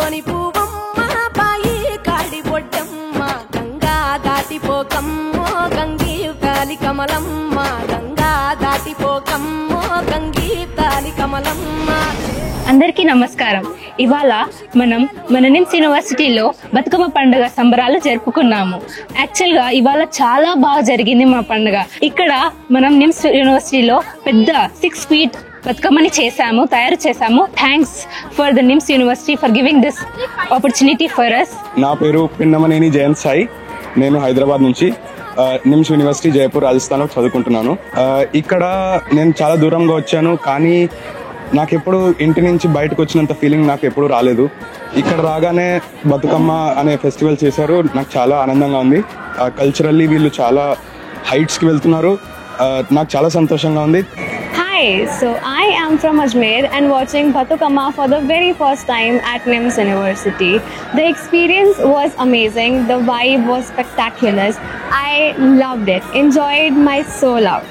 బంతిలోని పువ్వమ్మ బాయి కాడి బొడ్డమ్మ గంగా దాటిపోకమ్మో గంగీ తాలి కమలమ్మ గంగా దాటిపోకమ్మో గంగీ తాలి కమలమ్మ. అందరికీ నమస్కారం. ఇవాళ మనం మన నిమ్స్ యూనివర్సిటీలో బతుకమ్మ పండుగ సంబరాలు జరుపుకున్నాము. యాక్చువల్గా ఇవాళ చాలా బాగా జరిగింది మా పండుగ. ఇక్కడ మనం నిమ్స్ యూనివర్సిటీలో పెద్ద 6 feet బతుకమ్మని తయారు చేశాము. Thanks for the NIMS university for giving this opportunity for us. నా పేరు పిన్నమనేని జయంత్ సాయి. నేను హైదరాబాద్ నుంచి నిమ్స్ యూనివర్సిటీ జైపూర్ రాజస్థాన్లో చదువుకుంటున్నాను. ఇక్కడ నేను చాలా దూరంగా వచ్చాను, కానీ నాకు ఎప్పుడు ఇంటి నుంచి బయటకు వచ్చినంత ఫీలింగ్ నాకు ఎప్పుడు రాలేదు. ఇక్కడ రాగానే బతుకమ్మ అనే ఫెస్టివల్ చేశారు, నాకు చాలా ఆనందంగా ఉంది. కల్చరల్లీ వీళ్ళు చాలా హైట్స్కి వెళ్తున్నారు, నాకు చాలా సంతోషంగా ఉంది. Hi, so I am from Ajmer and watching Batukamma for the very first time at NIMS University. The experience was amazing, the vibe was spectacular. I loved it, enjoyed my soul out.